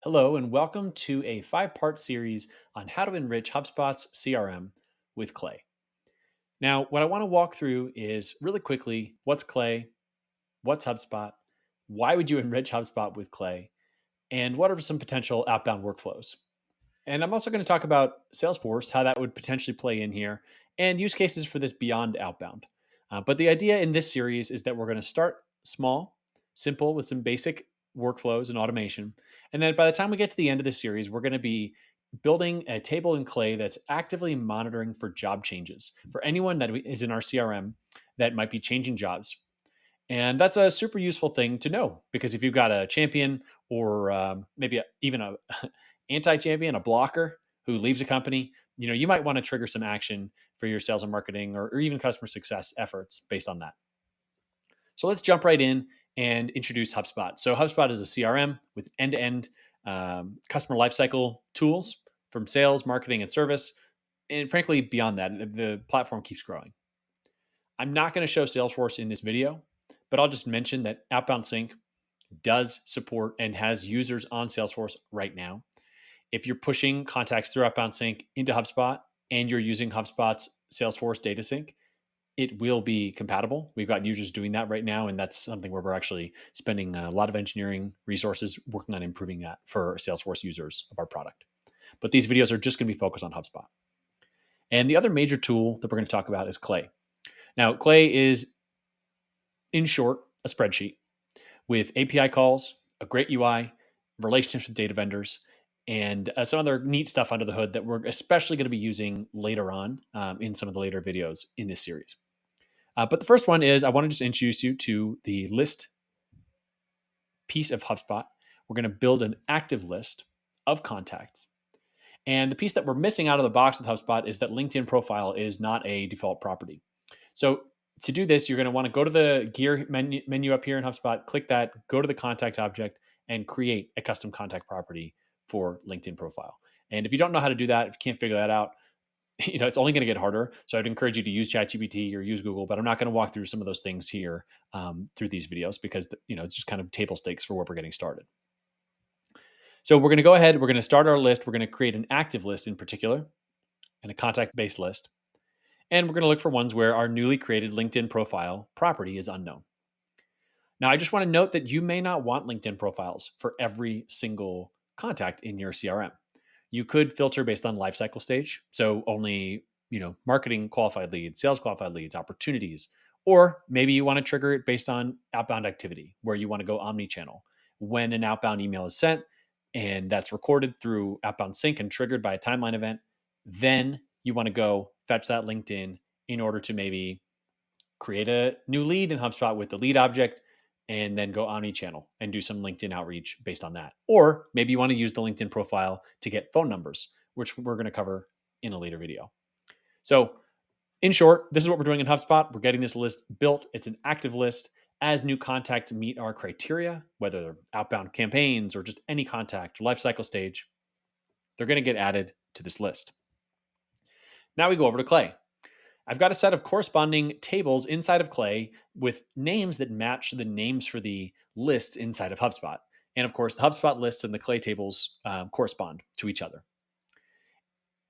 Hello, and welcome to a 5-part series on how to enrich HubSpot's CRM with Clay. Now, what I want to walk through is really quickly what's Clay, what's HubSpot, why would you enrich HubSpot with Clay, and what are some potential outbound workflows. And I'm also going to talk about Salesforce, how that would potentially play in here, and use cases for this beyond outbound. But the idea in this series is that we're going to start small, simple, with some basic workflows and automation. And then by the time we get to the end of the series, we're going to be building a table in Clay that's actively monitoring for job changes for anyone that is in our CRM that might be changing jobs. And that's a super useful thing to know because if you've got a champion or maybe even a anti-champion, a blocker who leaves a company, you might want to trigger some action for your sales and marketing or even customer success efforts based on that. So let's jump right in and introduce HubSpot. So HubSpot is a CRM with end-to-end customer lifecycle tools from sales, marketing, and service. And frankly, beyond that, the platform keeps growing. I'm not going to show Salesforce in this video, but I'll just mention that Outbound Sync does support and has users on Salesforce right now. If you're pushing contacts through Outbound Sync into HubSpot and you're using HubSpot's Salesforce data sync, it will be compatible. We've got users doing that right now, and that's something where we're actually spending a lot of engineering resources working on improving that for Salesforce users of our product. But these videos are just going to be focused on HubSpot. And the other major tool that we're going to talk about is Clay. Now, Clay is, in short, a spreadsheet with API calls, a great UI, relationships with data vendors, and some other neat stuff under the hood that we're especially going to be using later on in some of the later videos in this series. But the first one is I want to just introduce you to the list piece of HubSpot. We're going to build an active list of contacts. And the piece that we're missing out of the box with HubSpot is that LinkedIn profile is not a default property. So to do this, you're going to want to go to the gear menu up here in HubSpot, click that, go to the contact object, and create a custom contact property for LinkedIn profile. And if you don't know how to do that, if you can't figure that out, it's only going to get harder. So I'd encourage you to use ChatGPT or use Google, but I'm not going to walk through some of those things here through these videos because it's just kind of table stakes for where we're getting started. So we're going to go ahead. We're going to start our list. We're going to create an active list in particular and a contact-based list. And we're going to look for ones where our newly created LinkedIn profile property is unknown. Now, I just want to note that you may not want LinkedIn profiles for every single contact in your CRM. You could filter based on lifecycle stage. So only, marketing qualified leads, sales qualified leads, opportunities, or maybe you want to trigger it based on outbound activity where you want to go omni-channel. When an outbound email is sent and that's recorded through outbound sync and triggered by a timeline event, then you want to go fetch that LinkedIn in order to maybe create a new lead in HubSpot with the lead object and then go omni-channel and do some LinkedIn outreach based on that. Or maybe you want to use the LinkedIn profile to get phone numbers, which we're going to cover in a later video. So in short, this is what we're doing in HubSpot. We're getting this list built. It's an active list. As new contacts meet our criteria, whether they're outbound campaigns or just any contact or lifecycle stage, they're going to get added to this list. Now we go over to Clay. I've got a set of corresponding tables inside of Clay with names that match the names for the lists inside of HubSpot. And of course, the HubSpot lists and the Clay tables correspond to each other.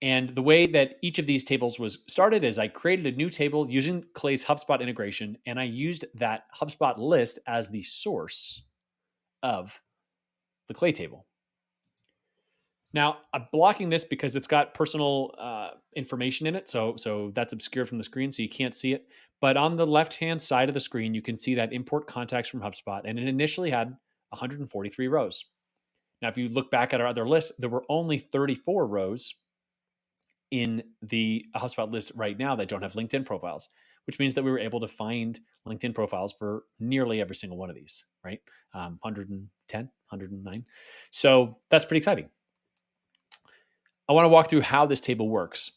And the way that each of these tables was started is I created a new table using Clay's HubSpot integration, and I used that HubSpot list as the source of the Clay table. Now, I'm blocking this because it's got personal information in it. So that's obscured from the screen, so you can't see it. But on the left-hand side of the screen, you can see that import contacts from HubSpot, and it initially had 143 rows. Now, if you look back at our other list, there were only 34 rows in the HubSpot list right now that don't have LinkedIn profiles, which means that we were able to find LinkedIn profiles for nearly every single one of these, right? 110, 109. So that's pretty exciting. I want to walk through how this table works.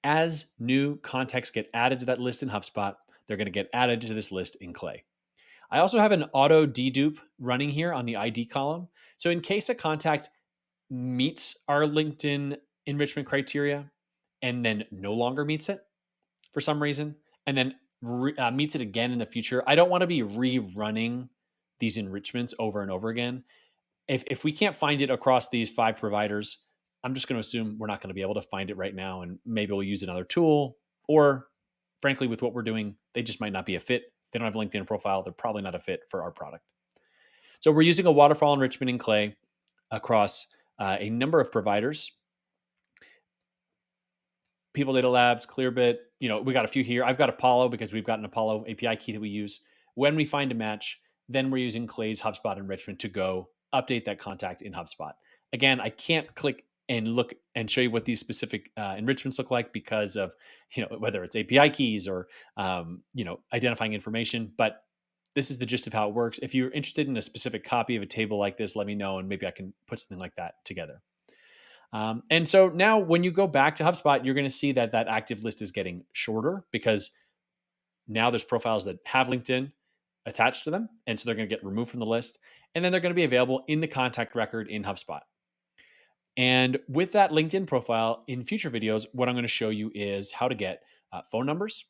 As new contacts get added to that list in HubSpot, they're going to get added to this list in Clay. I also have an auto dedupe running here on the ID column. So in case a contact meets our LinkedIn enrichment criteria and then no longer meets it for some reason, and then meets it again in the future, I don't want to be rerunning these enrichments over and over again. If we can't find it across these 5 providers, I'm just going to assume we're not going to be able to find it right now, and maybe we'll use another tool. Or frankly, with what we're doing, they just might not be a fit. If they don't have a LinkedIn profile, they're probably not a fit for our product. So we're using a waterfall enrichment in Clay across a number of providers. People Data Labs, Clearbit, we got a few here. I've got Apollo because we've got an Apollo API key that we use. When we find a match, then we're using Clay's HubSpot enrichment to go update that contact in HubSpot. Again, I can't click and look and show you what these specific enrichments look like because of whether it's API keys or identifying information. But this is the gist of how it works. If you're interested in a specific copy of a table like this, let me know, and maybe I can put something like that together. And so now when you go back to HubSpot, you're going to see that that active list is getting shorter because now there's profiles that have LinkedIn attached to them. And so they're going to get removed from the list. And then they're going to be available in the contact record in HubSpot. And with that LinkedIn profile in future videos, what I'm going to show you is how to get phone numbers,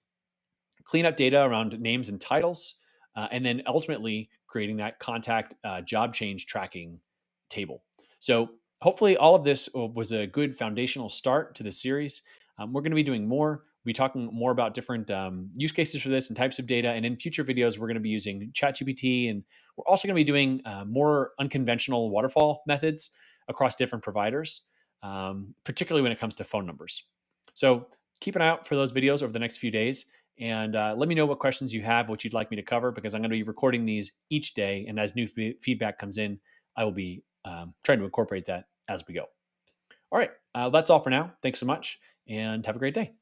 clean up data around names and titles, and then ultimately creating that contact job change tracking table. So hopefully all of this was a good foundational start to the series. We're going to be doing more. We'll be talking more about different use cases for this and types of data. And in future videos, we're going to be using ChatGPT, and we're also going to be doing more unconventional waterfall methods across different providers, particularly when it comes to phone numbers. So keep an eye out for those videos over the next few days. And let me know what questions you have, what you'd like me to cover, because I'm going to be recording these each day. And as new feedback comes in, I will be trying to incorporate that as we go. All right. That's all for now. Thanks so much and have a great day.